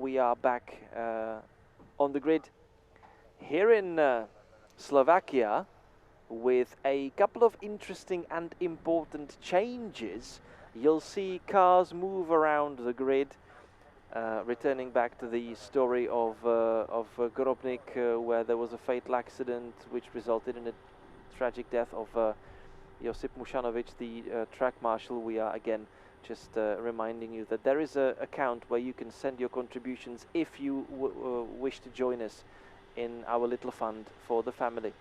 we are back on the grid here in Slovakia with a couple of interesting and important changes. You'll see cars move around the grid, returning back to the story of Grobnik, where there was a fatal accident which resulted in a tragic death of Josip Mušanović, the track marshal. We are again just reminding you that there is an account where you can send your contributions if you wish to join us in our little fund for the family.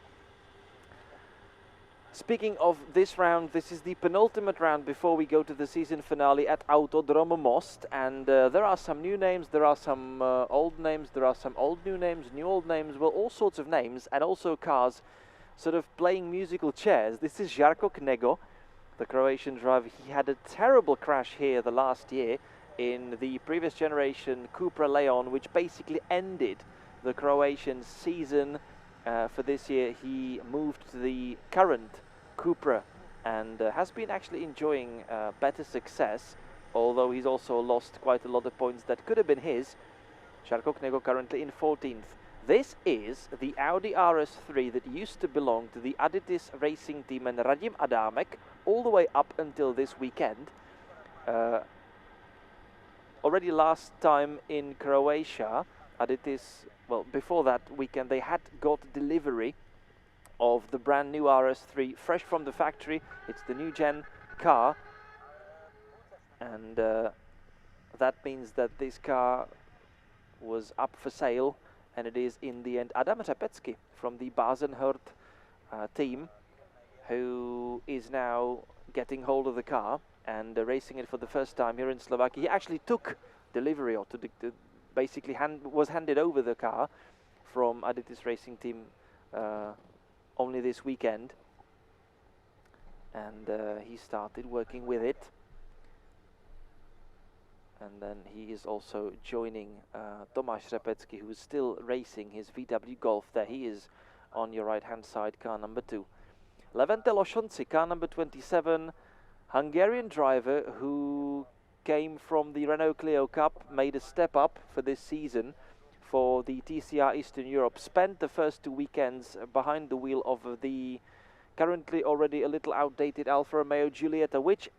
Speaking of this round, this is the penultimate round before we go to the season finale at Autodromo Most, and there are some new names, there are some old names, there are some old new names, new old names, well, all sorts of names, and also cars sort of playing musical chairs. This is Žarko Knego, the Croatian driver. He had a terrible crash here the last year in the previous generation Cupra Leon, which basically ended the Croatian season. For this year, he moved to the current Cupra and has been actually enjoying better success, although he's also lost quite a lot of points that could have been his. Žarko Knego currently in 14th. This is the Audi RS3 that used to belong to the Aditis racing team and Radim Adamek all the way up until this weekend. Already last time in Croatia, Aditis, well, before that weekend, they had got delivery of the brand new RS3 fresh from the factory. It's the new gen car, and that means that this car was up for sale, and it is in the end Adam Řepecký from the Basenhurt team who is now getting hold of the car and racing it for the first time here in Slovakia. He actually took delivery, or basically was handed over the car from Aditis racing team only this weekend, and he started working with it. And then he is also joining Tomáš Řepecký, who is still racing his VW Golf. There he is on your right hand side, car number 2. Levente Losonci, car number 27, Hungarian driver who came from the Renault Clio Cup, made a step up for this season for the TCR Eastern Europe, spent the first 2 weekends behind the wheel of the currently already a little outdated Alfa Romeo Giulietta, which,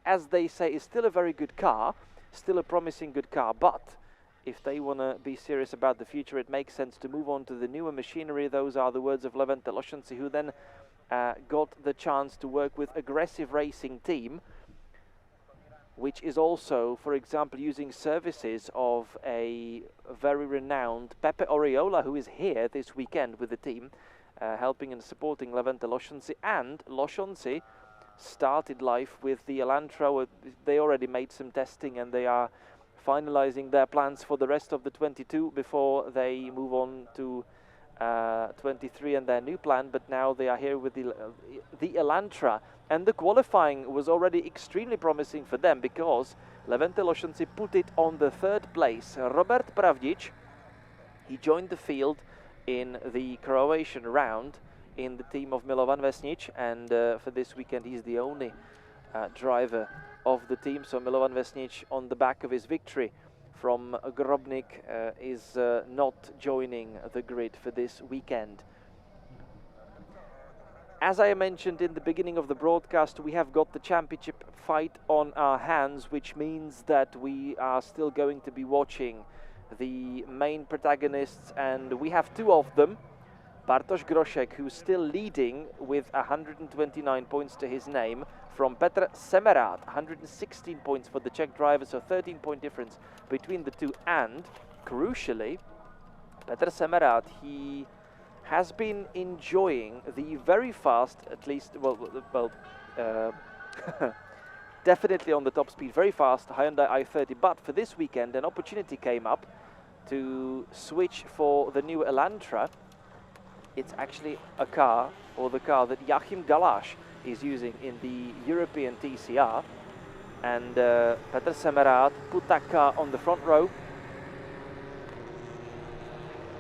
as they say, is still a very good car. Still a promising good car, but if they want to be serious about the future, it makes sense to move on to the newer machinery. Those are the words of Levente Losonci, who then got the chance to work with Aggressive Racing Team, which is also, for example, using services of a very renowned Pepe Oriola, who is here this weekend with the team, helping and supporting Levente Losonci. And Losonci started life with the Elantra. They already made some testing and they are finalizing their plans for the rest of the 22 before they move on to 23 and their new plan. But now they are here with the Elantra, and the qualifying was already extremely promising for them because Levente Losonci put it on the 3rd place. Robert Pravdic, he joined the field in the Croatian round in the team of Milovan Vesnic, and for this weekend he's the only driver of the team. So Milovan Vesnic, on the back of his victory from Grobnik, is not joining the grid for this weekend. As I mentioned in the beginning of the broadcast, we have got the championship fight on our hands, which means that we are still going to be watching the main protagonists, and we have 2 of them. Bartosz Groszek, who's still leading with 129 points to his name, from Petr Semerád, 116 points for the Czech driver, so 13-point difference between the two. And, crucially, Petr Semerád, he has been enjoying the very fast, at least, definitely on the top speed, very fast Hyundai i30, but for this weekend an opportunity came up to switch for the new Elantra. It's actually a car, or the car that Joachim Galaš is using in the European TCR, and Petr Semerád put that car on the front row.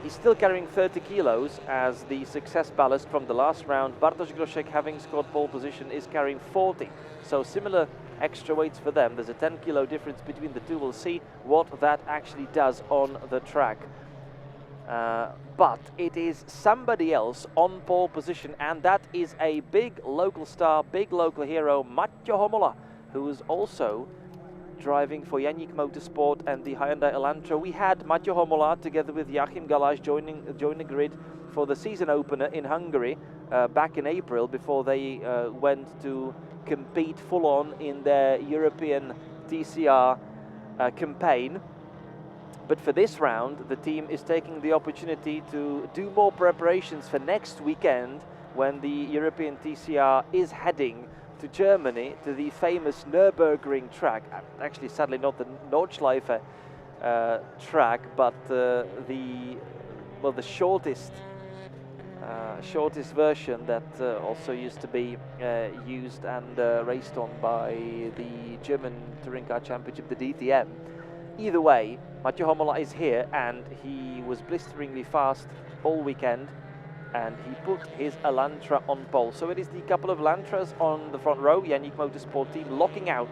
He's still carrying 30 kilos as the success ballast from the last round. Bartosz Groszek, having scored pole position, is carrying 40. So similar extra weights for them. There's a 10 kilo difference between the two. We'll see what that actually does on the track. But it is somebody else on pole position, and that is a big local star, big local hero, Mattia Homola, who is also driving for Janík Motorsport and the Hyundai Elantra. We had Mattia Homola together with Joachim Galaj join the grid for the season opener in Hungary back in April, before they went to compete full-on in their European TCR campaign. But for this round, the team is taking the opportunity to do more preparations for next weekend, when the European TCR is heading to Germany, to the famous Nürburgring track. Actually, sadly not the Nordschleife track, but the shortest version that also used to be used and raced on by the German Touring Car Championship, the DTM. Either way, Mattia Homola is here, and he was blisteringly fast all weekend, and he put his Elantra on pole. So it is the couple of Elantras on the front row, Janík Motorsport team locking out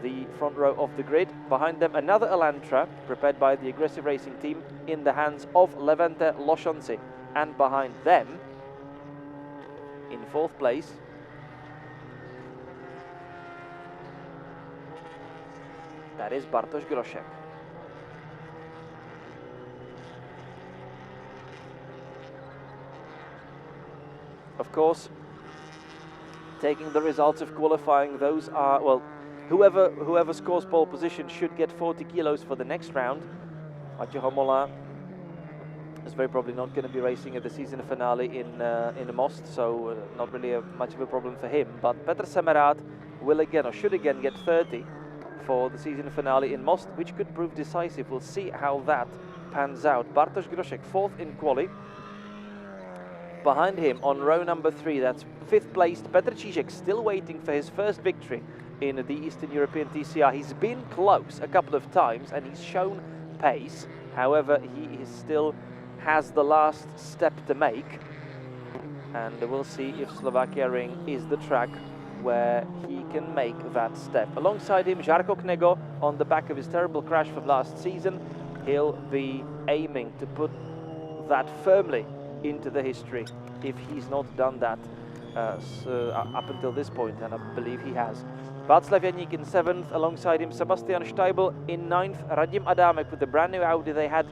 the front row of the grid. Behind them, another Elantra prepared by the Aggressive Racing team in the hands of Levente Loshonci. And behind them, in fourth place, that is Bartosz Groszek. Of course, taking the results of qualifying, those are, well, whoever scores pole position should get 40 kilos for the next round. Mattia Homola is very probably not going to be racing at the season finale in Most, so not really much of a problem for him. But Petr Semerád will again, or should again, get 30 for the season finale in Most, which could prove decisive. We'll see how that pans out. Bartosz Groszek, fourth in quali. Behind him on row number 3, that's fifth placed Petr Čížek, still waiting for his first victory in the Eastern European TCR. He's been close a couple of times and he's shown pace. However, he still has the last step to make, and we'll see if Slovakia Ring is the track where he can make that step. Alongside him, Žarko Knego, on the back of his terrible crash from last season. He'll be aiming to put that firmly into the history, if he's not done that up until this point, and I believe he has. Václav Janík in 7th, alongside him Sebastian Steibl in 9th. Radim Adamek with the brand new Audi. They had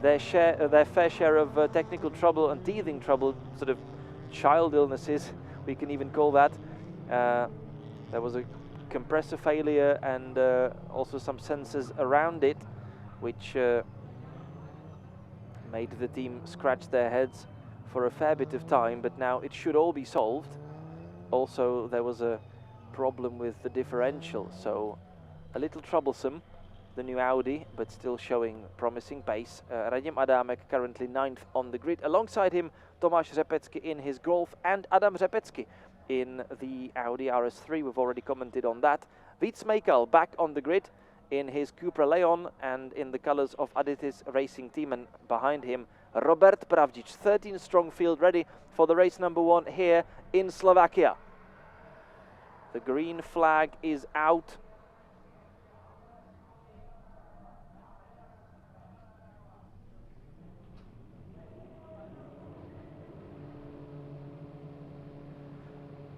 their fair share of technical trouble and teething trouble, sort of child illnesses, we can even call that. There was a compressor failure and also some sensors around it, which made the team scratch their heads for a fair bit of time, but now it should all be solved. Also, there was a problem with the differential, so a little troublesome, the new Audi, but still showing promising pace. Radim Adamek currently 9th on the grid. Alongside him, Tomáš Řepecký in his Golf and Adam Řepecký in the Audi RS3. We've already commented on that. Víc Mejkal back on the grid in his Cupra Leon and in the colors of Aditis Racing Team, and behind him Robert Pravdic, 13 strong field, ready for the race number 1 here in Slovakia. The green flag is out.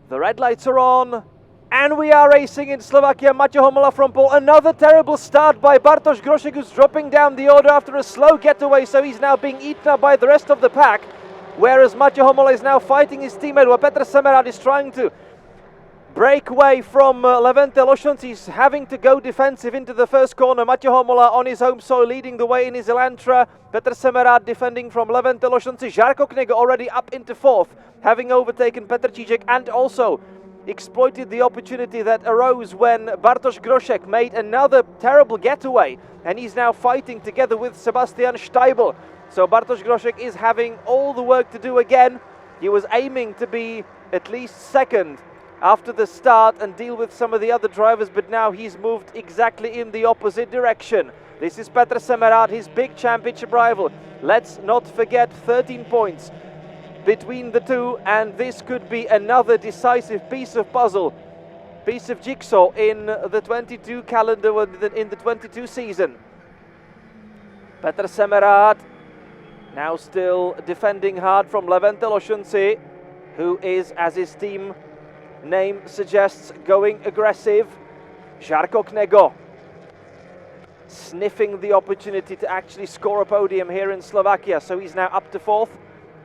The red lights are on, and we are racing in Slovakia. Mattia Homola from pole. Another terrible start by Bartosz Groszek, who's dropping down the order after a slow getaway, so he's now being eaten up by the rest of the pack. Whereas Mattia Homola is now fighting his teammate, while Petr Semerád is trying to break away from Levente Loshonci. He's having to go defensive into the first corner. Mattia Homola on his home soil, leading the way in his Elantra. Petr Semerád defending from Levente Loshonci. Žarko Knego already up into 4th, having overtaken Petr Čížek and also exploited the opportunity that arose when Bartosz Groszek made another terrible getaway, and he's now fighting together with Sebastian Steibl. So Bartosz Groszek is having all the work to do again. He was aiming to be at least 2nd after the start and deal with some of the other drivers, but now he's moved exactly in the opposite direction. This is Petr Semerád, his big championship rival. Let's not forget 13 points between the two, and this could be another decisive piece of puzzle, piece of jigsaw in the 22 calendar, in the 22 season. Petr Semerád now still defending hard from Levente Lošonci, who is, as his team name suggests, going aggressive. Žarko Knego sniffing the opportunity to actually score a podium here in Slovakia, so he's now up to 4th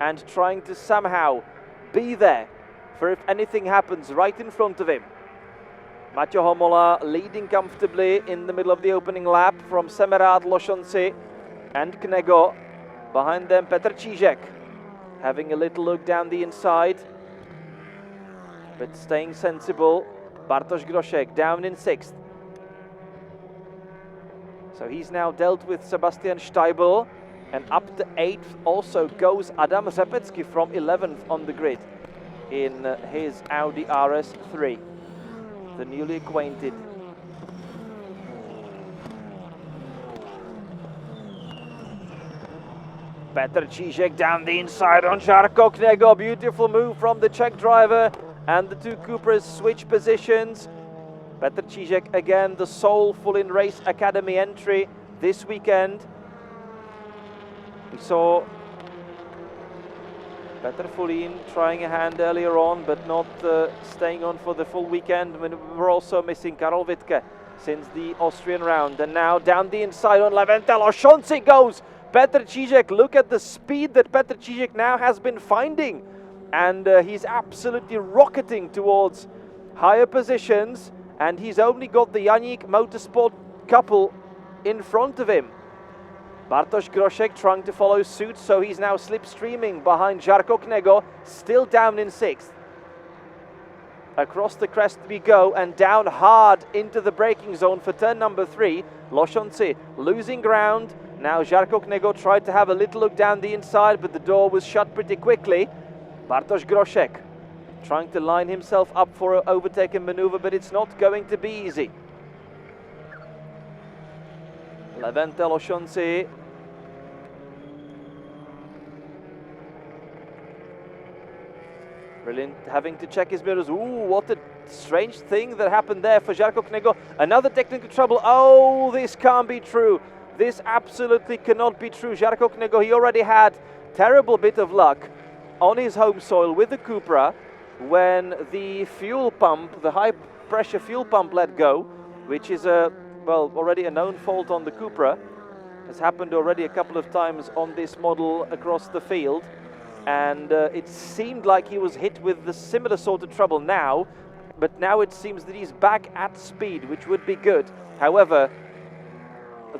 and trying to somehow be there for if anything happens right in front of him. Maťo Homola leading comfortably in the middle of the opening lap from Semerád, Lošonci and Knego. Behind them Petr Čížek having a little look down the inside, but staying sensible. Bartosz Grošek down in 6th. So he's now dealt with Sebastian Steibl, and up to 8th also goes Adam Řepecký from 11th on the grid in his Audi RS3, the newly acquainted. Petr Čížek down the inside on Žarko Knego. Beautiful move from the Czech driver, and the two Cupras switch positions. Petr Čížek again, the sole Full-In Race Academy entry this weekend. We saw Petr Fulín trying a hand earlier on, but not staying on for the full weekend. We're also missing Karol Wittke since the Austrian round. And now down the inside on Levente Lošonci goes Petr Čížek. Look at the speed that Petr Čížek now has been finding. And he's absolutely rocketing towards higher positions. And he's only got the Janík Motorsport couple in front of him. Bartosz Grošek trying to follow suit, so he's now slipstreaming behind Žarko Knego, still down in 6th. Across the crest we go, and down hard into the braking zone for turn number 3. Lošonci losing ground. Now Žarko Knego tried to have a little look down the inside, but the door was shut pretty quickly. Bartosz Grošek trying to line himself up for an overtaking maneuver, but it's not going to be easy. Levente Lošonci brilliant, having to check his mirrors. Ooh, what a strange thing that happened there for Žarko Knego. Another technical trouble. Oh, this can't be true. This absolutely cannot be true. Žarko Knego, he already had terrible bit of luck on his home soil with the Cupra when the fuel pump, the high pressure fuel pump let go, which is already a known fault on the Cupra. Has happened already a couple of times on this model across the field, and it seemed like he was hit with the similar sort of trouble now, but now it seems that he's back at speed, which would be good. However,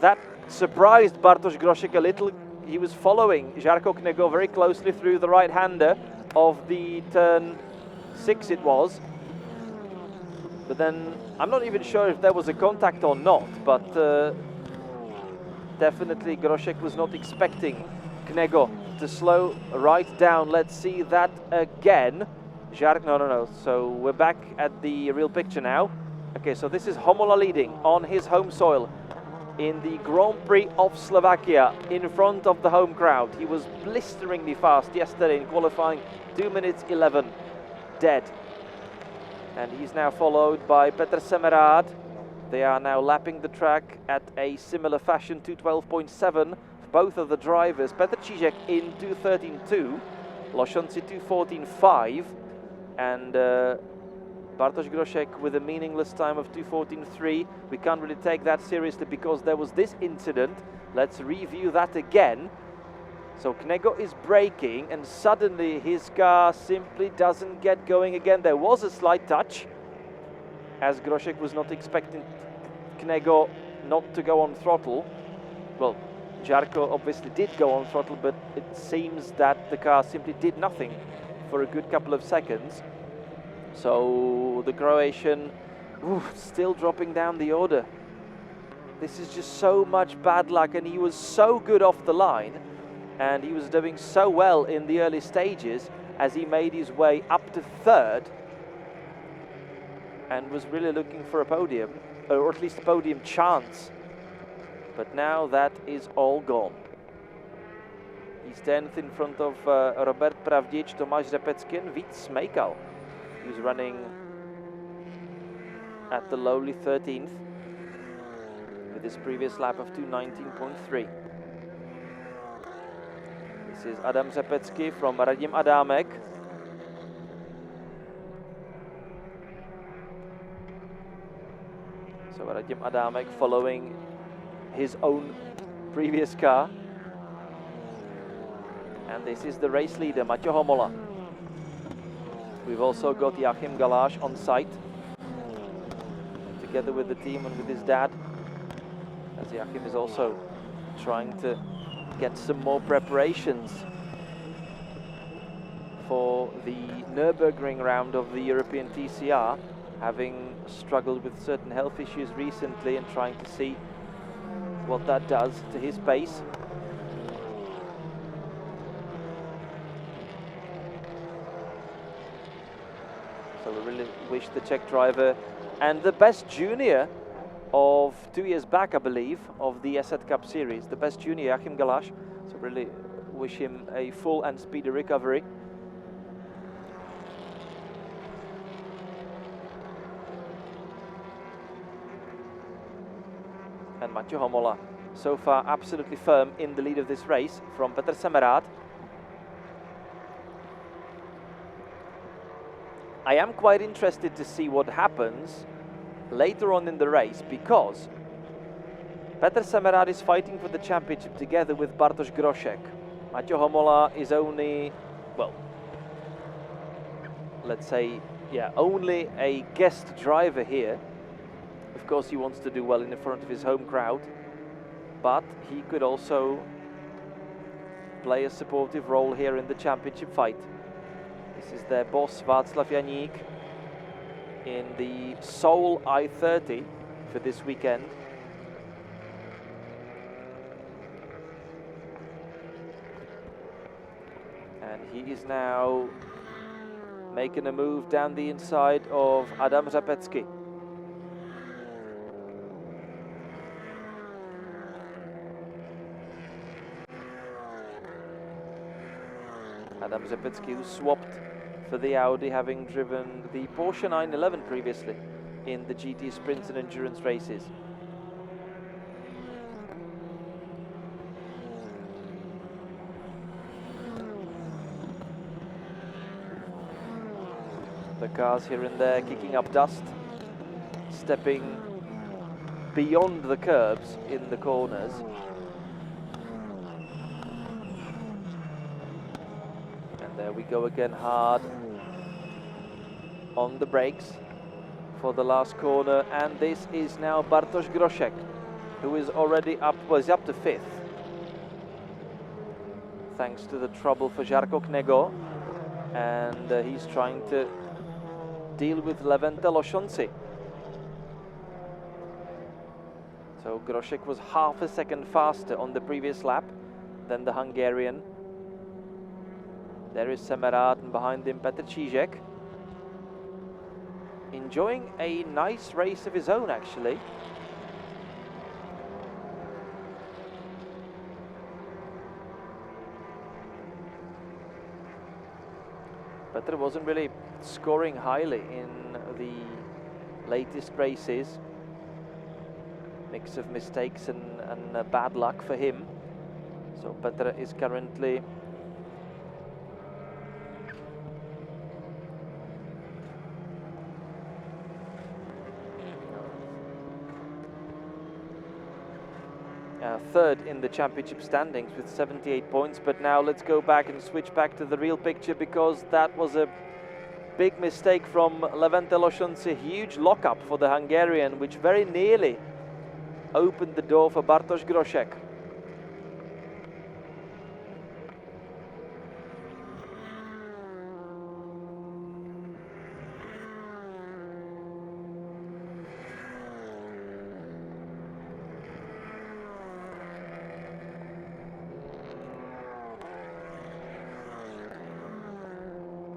that surprised Bartosz Grošek a little. He was following Žarko Knego very closely through the right-hander of the turn 6 it was. But then, I'm not even sure if there was a contact or not, but definitely Grošek was not expecting Knego to slow right down. Let's see that again. No. So we're back at the real picture now. Okay, so this is Homola leading on his home soil in the Grand Prix of Slovakia in front of the home crowd. He was blisteringly fast yesterday in qualifying, 2 minutes 11 dead. And he's now followed by Petr Semerád. They are now lapping the track at a similar fashion, 2:12.7 for both of the drivers. Petr Čížek in 2:13.2, Lošonci 2:14.5, and Bartosz Grošek with a meaningless time of 2:14.3. We can't really take that seriously because there was this incident. Let's review that again. So Knego is braking, and suddenly his car simply doesn't get going again. There was a slight touch, as Grošek was not expecting Knego not to go on throttle. Well, Žarko obviously did go on throttle, but it seems that the car simply did nothing for a good couple of seconds. So the Croatian still dropping down the order. This is just so much bad luck, and he was so good off the line, and he was doing so well in the early stages as he made his way up to 3rd and was really looking for a podium, or at least a podium chance. But now that is all gone. He's 10th in front of Robert Pravdic, Tomáš Řepecký and Vít Smejkal, who's running at the lowly 13th with his previous lap of 2:19.3. This is Adam Řepecký from Radim Adámek. So Radim Adámek following his own previous car. And this is the race leader, Maťo Homola. We've also got Joachim Galáš on site, together with the team and with his dad, as Joachim is also trying to get some more preparations for the Nürburgring round of the European TCR, having struggled with certain health issues recently and trying to see what that does to his pace. So we really wish the Czech driver and the best junior of 2 years back, I believe, of the Asset Cup series, the best junior, Joachim Galáš. So really wish him a full and speedy recovery. And Maťo Homola, so far absolutely firm in the lead of this race from Petr Semerád. I am quite interested to see what happens later on in the race, because Petr Semerád is fighting for the championship together with Bartosz Grošek. Maťo Homola is only, well, let's say, yeah, only a guest driver here. Of course, he wants to do well in the front of his home crowd, but he could also play a supportive role here in the championship fight. This is their boss, Václav Janík, in the Seoul I-30 for this weekend. And he is now making a move down the inside of Adam Řepecký. Adam Řepecký, who swapped for the Audi, having driven the Porsche 911 previously in the GT sprints and endurance races. The cars here and there kicking up dust, stepping beyond the curbs in the corners. There we go again, hard on the brakes for the last corner, and this is now Bartosz Grošek, who is already up, well, he's up to 5th, thanks to the trouble for Žarko Knego, and he's trying to deal with Levente Lošonci. So Grošek was half a second faster on the previous lap than the Hungarian. There is Semerád, and behind him Petr Čížek, enjoying a nice race of his own, actually. Petr wasn't really scoring highly in the latest races. Mix of mistakes and bad luck for him. So Petr is currently third in the championship standings with 78 points. But now let's go back and switch back to the real picture, because that was a big mistake from Levente Lošonci. Huge lockup for the Hungarian, which very nearly opened the door for Bartosz Grošek.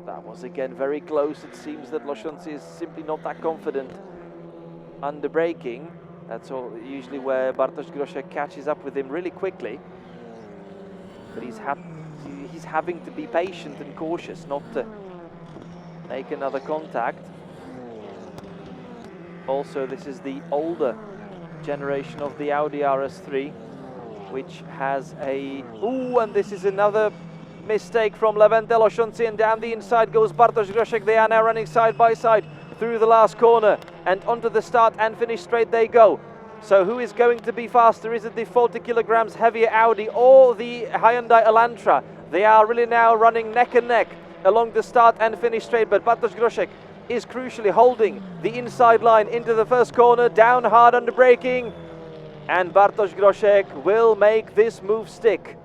That was again very close. It seems that Lošonci is simply not that confident under braking. That's all usually where Bartosz Groszek catches up with him really quickly. But he's having to be patient and cautious not to make another contact. Also, this is the older generation of the Audi RS3, which has a... Ooh, and this is another mistake from Levente Loshonci, and down the inside goes Bartosz Groszek. They are now running side by side through the last corner, and onto the start and finish straight they go. So who is going to be faster? Is it the 40 kilograms heavier Audi or the Hyundai Elantra? They are really now running neck and neck along the start and finish straight, but Bartosz Groszek is crucially holding the inside line into the first corner, down hard under braking, and Bartosz Groszek will make this move stick.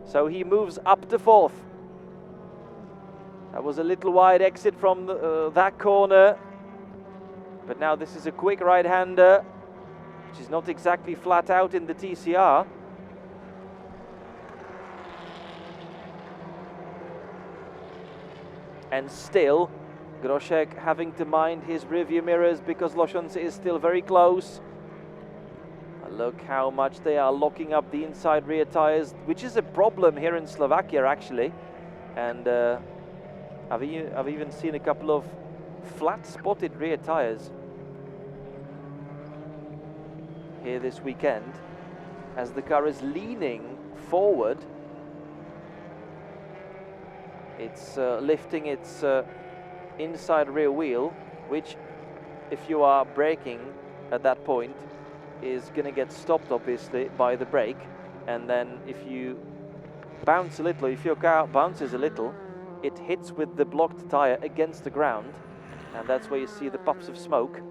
So he moves up to fourth. That was a little wide exit from that corner, but now this is a quick right-hander, which is not exactly flat out in the TCR. And still, Groszek having to mind his rearview mirrors because Loshonci is still very close. Look how much they are locking up the inside rear tires, which is a problem here in Slovakia actually. And I've even seen a couple of flat-spotted rear tires here this weekend as the car is leaning forward. It's lifting its inside rear wheel, which if you are braking at that point is going to get stopped obviously by the brake, and then if you bounce a little, if your car bounces a little, it hits with the blocked tire against the ground, and that's where you see the puffs of smoke,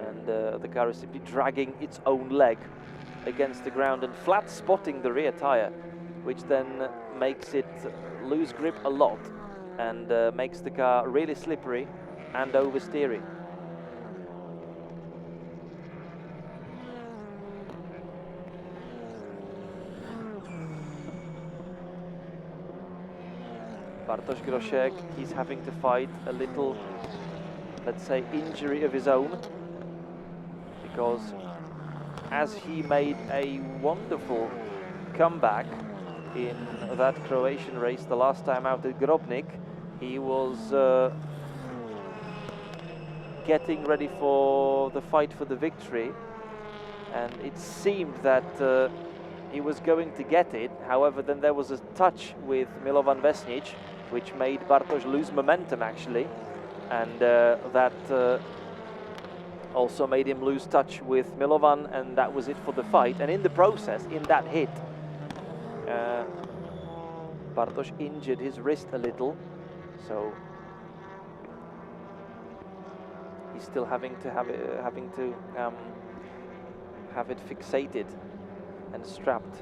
and the car is simply dragging its own leg against the ground and flat spotting the rear tire, which then makes it lose grip a lot and makes the car really slippery and oversteery. Bartosz Groszek, he's having to fight a little, let's say, injury of his own, because as he made a wonderful comeback in that Croatian race the last time out at Grobnik, he was getting ready for the fight for the victory, and it seemed that he was going to get it. However, then there was a touch with Milovan Vesnic, which made Bartosz lose momentum actually, and that also made him lose touch with Milovan, and that was it for the fight. And in the process, in that hit, Bartosz injured his wrist a little, so he's still having to have it fixated and strapped.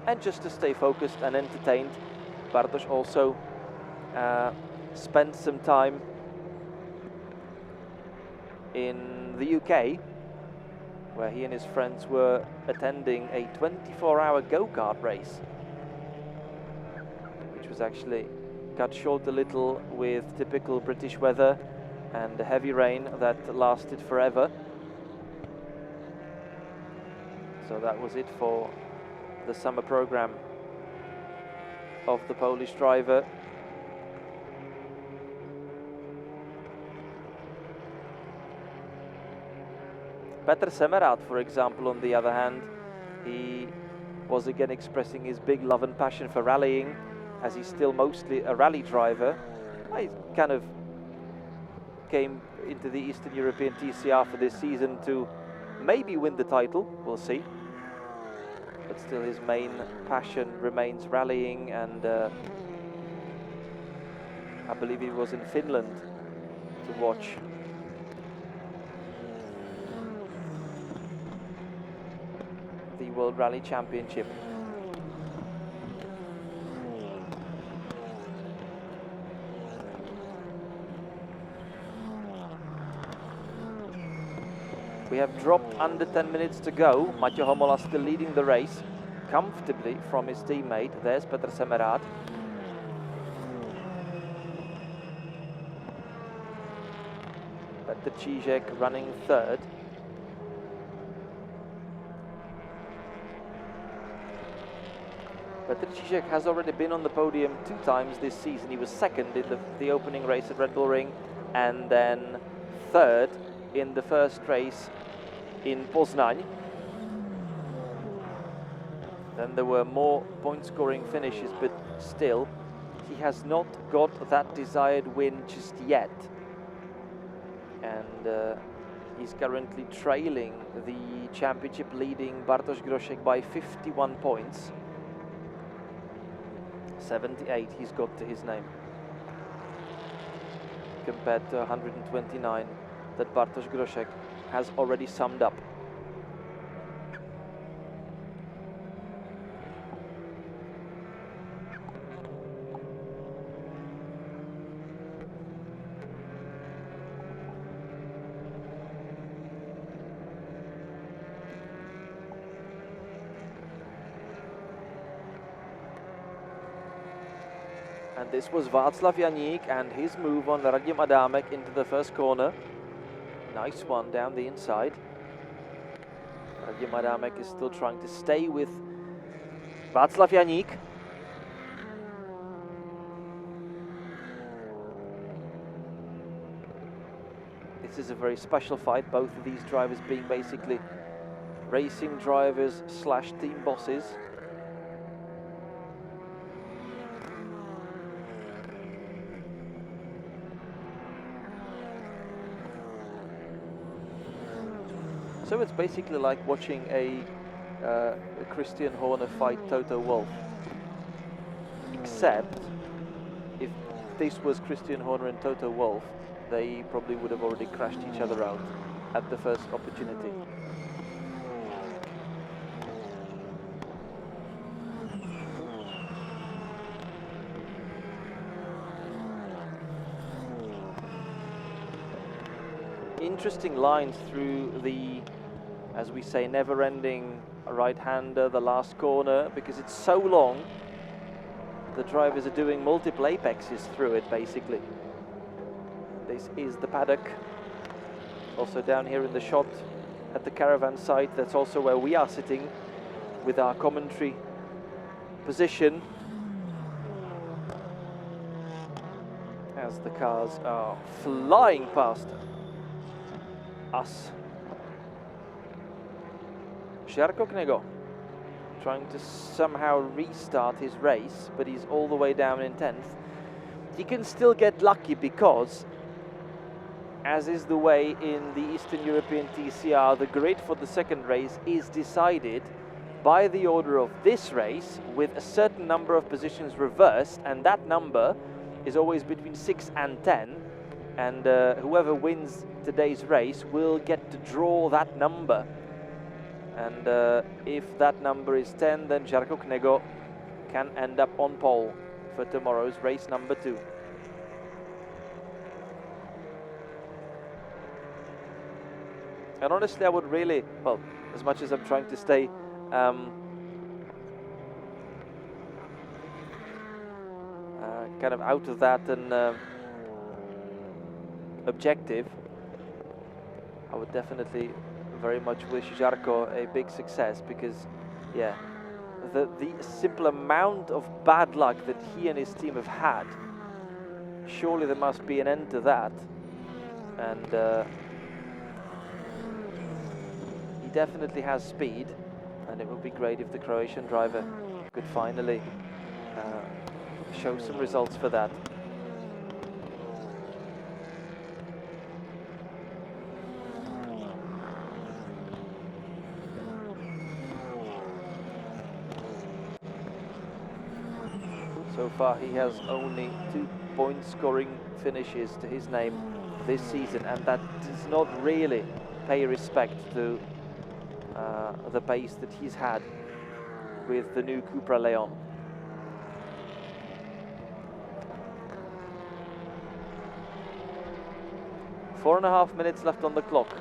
And just to stay focused and entertained, Bartosz also spent some time in the UK, where he and his friends were attending a 24-hour go-kart race, which was actually cut short a little with typical British weather and the heavy rain that lasted forever. So that was it for the summer program of the Polish driver. Petr Semerat, for example, on the other hand, he was again expressing his big love and passion for rallying, as he's still mostly a rally driver. He kind of came into the Eastern European TCR for this season to maybe win the title, we'll see. But still his main passion remains rallying, and I believe he was in Finland to watch the World Rally Championship. We have dropped under 10 minutes to go. Maťo Homola still leading the race comfortably from his teammate. There's Petr Semerat. Petr Čížek running third. Petr Čížek has already been on the podium 2 times this season. He was second in the opening race at Red Bull Ring, and then third in the first race in Poznań. Then there were more point-scoring finishes, but still, he has not got that desired win just yet. And he's currently trailing the championship leading Bartosz Groszek by 51 points. 78 he's got to his name, compared to 129 that Bartosz Groszek has already summed up. And this was Václav Janík and his move on Radim Adamek into the first corner. Nice one down the inside. Radim Adamek is still trying to stay with Václav Janík. This is a very special fight, both of these drivers being basically racing drivers slash team bosses. So it's basically like watching a Christian Horner fight Toto Wolff. Except, if this was Christian Horner and Toto Wolff, they probably would have already crashed each other out at the first opportunity. Interesting lines through the, as we say, never-ending right-hander, the last corner, because it's so long. The drivers are doing multiple apexes through it, basically. This is the paddock. Also down here in the shot at the caravan site, that's also where we are sitting with our commentary position. As the cars are flying past us. Žarko Knego trying to somehow restart his race, but he's all the way down in 10th. He can still get lucky because, as is the way in the Eastern European TCR, the grid for the second race is decided by the order of this race with a certain number of positions reversed, and that number is always between 6 and 10, and whoever wins today's race will get to draw that number. And if that number is 10, then Žarko Knego can end up on pole for tomorrow's race number 2. And honestly, I would really, well, as much as I'm trying to stay kind of out of that and objective, I would definitely very much wish Žarko a big success, because, yeah, the simple amount of bad luck that he and his team have had, surely there must be an end to that. And he definitely has speed, and it would be great if the Croatian driver could finally show some results for that. So far he has only 2 point-scoring finishes to his name this season, and that does not really pay respect to the pace that he's had with the new Cupra Leon. Four and a half minutes left on the clock.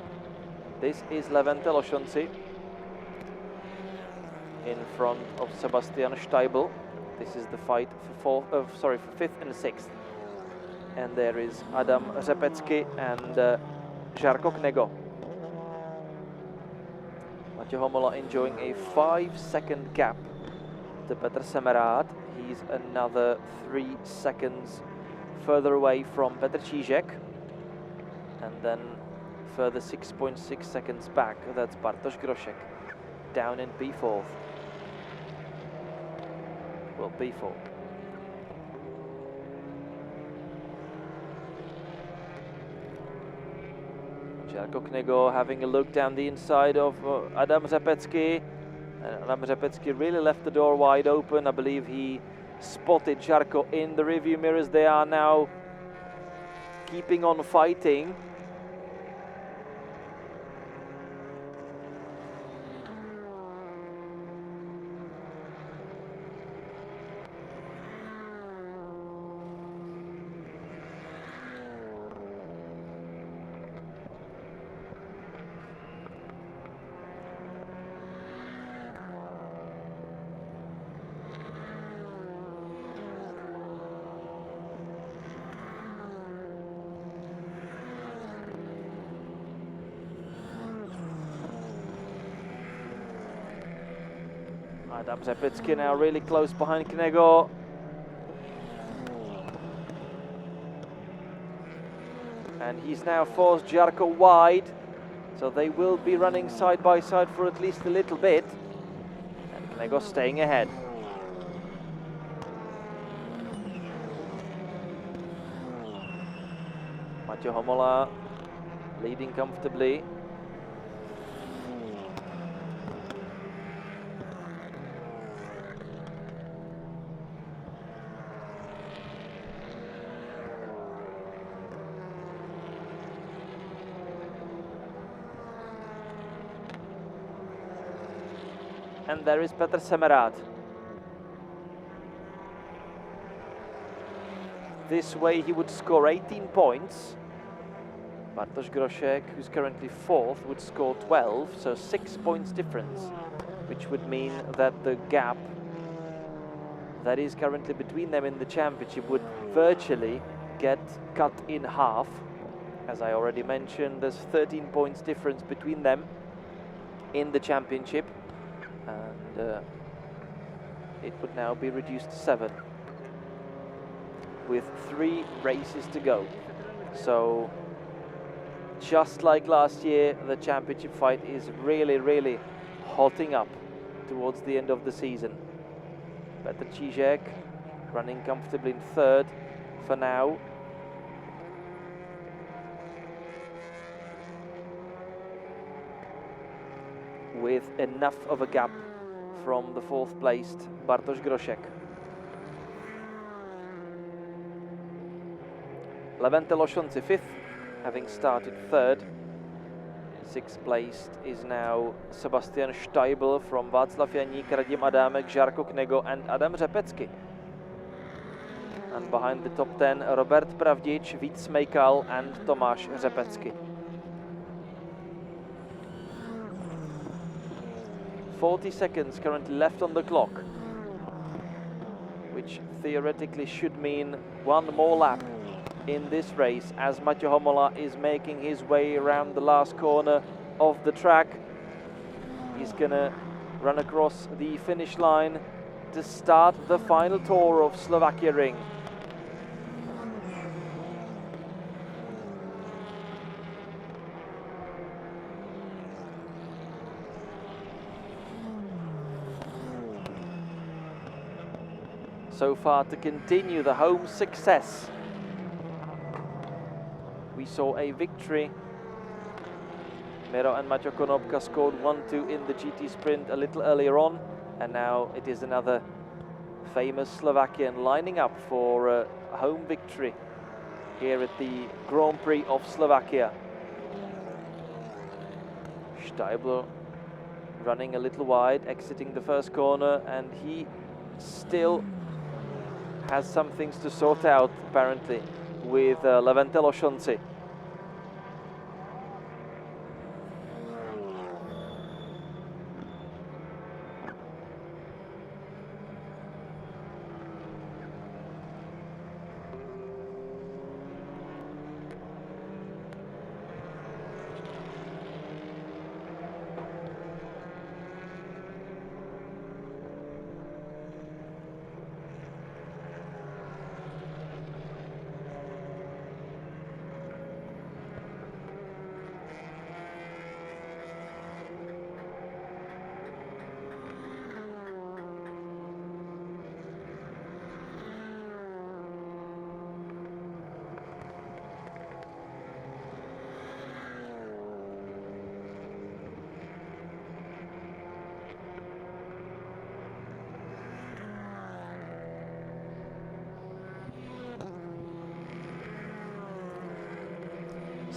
This is Levente Lošonci in front of Sebastian Steibl. This is the fight for fifth and sixth. And there is Adam Řepecký and Žarko Knego. Matěj Homola enjoying a 5-second gap to Petr Semerád. He's another 3 seconds further away from Petr Čížek. And then further 6.6 seconds back, that's Bartosz Groszek, down in P4. Well, P4. Žarko Knego having a look down the inside of Adam Řepecký. Adam Řepecký really left the door wide open. I believe he spotted Žarko in the rearview mirrors. They are now keeping on fighting. Adam Řepecký now really close behind Knego. And he's now forced Žarko wide, so they will be running side by side for at least a little bit. And Knego staying ahead. Matěj Homola leading comfortably. And there is Petr Semerád. This way he would score 18 points. Bartosz Groszek, who's currently 4th, would score 12, so 6 points difference, which would mean that the gap that is currently between them in the championship would virtually get cut in half. As I already mentioned, there's 13 points difference between them in the championship. And it would now be reduced to 7 with 3 races to go. So just like last year, the championship fight is really hotting up towards the end of the season. Petr Čížek running comfortably in 3rd for now. With enough of a gap from the 4th placed Bartosz Groszek. Levente Lošonci 5th, having started 3rd. 6th placed is now Sebastian Steibl from Václav Janík, Radim Adámek, Žarko Knego and Adam Řepecký. And behind the top 10, Robert Pravdič, Vít Smejkal and Tomáš Řepecký. 40 seconds currently left on the clock, which theoretically should mean one more lap in this race as Matěj Homola is making his way around the last corner of the track. He's gonna run across the finish line to start the final tour of Slovakia Ring. So far to continue the home success. We saw a victory. Miro and Maťo Konopka scored 1-2 in the GT sprint a little earlier on, and now it is another famous Slovakian lining up for a home victory here at the Grand Prix of Slovakia. Steibl running a little wide, exiting the first corner, and he still has some things to sort out apparently with Levente Lošonci.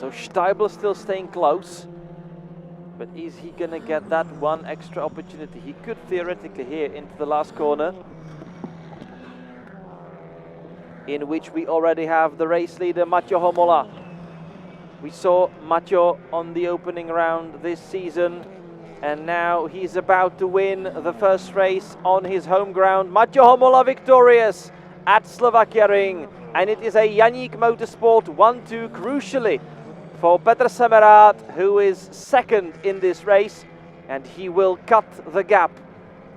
So Steibl still staying close. But is he going to get that one extra opportunity? He could theoretically here into the last corner, in which we already have the race leader, Matjo Homola. We saw Matjo on the opening round this season, and now he's about to win the first race on his home ground. Matjo Homola victorious at Slovakia Ring, and it is a Janík Motorsport 1-2 crucially for Petr Semerád, who is second in this race, and he will cut the gap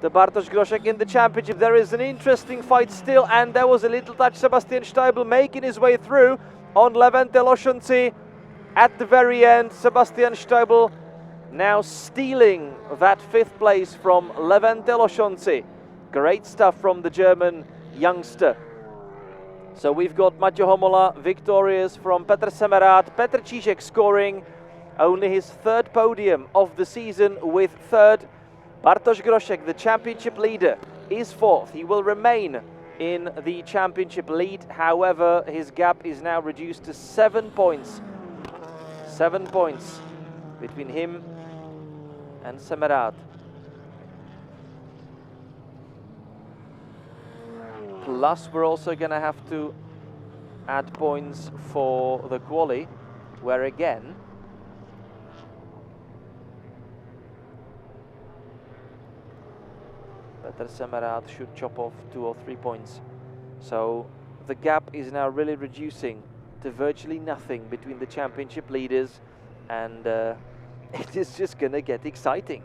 to Bartosz Groszek in the championship. There is an interesting fight still, and there was a little touch. Sebastian Steibl making his way through on Levente Lošonci. At the very end, Sebastian Steibl now stealing that 5th place from Levente Lošonci. Great stuff from the German youngster. So we've got Matjo Homola victorious from Petr Semerád. Petr Čížek scoring only his 3rd podium of the season with 3rd. Bartosz Groszek, the championship leader, is 4th. He will remain in the championship lead. However, his gap is now reduced to 7 points. 7 points between him and Semerád. Plus, we're also going to have to add points for the quali, where again Petr Semerád should chop off 2 or 3 points. So the gap is now really reducing to virtually nothing between the championship leaders, and it is just going to get exciting.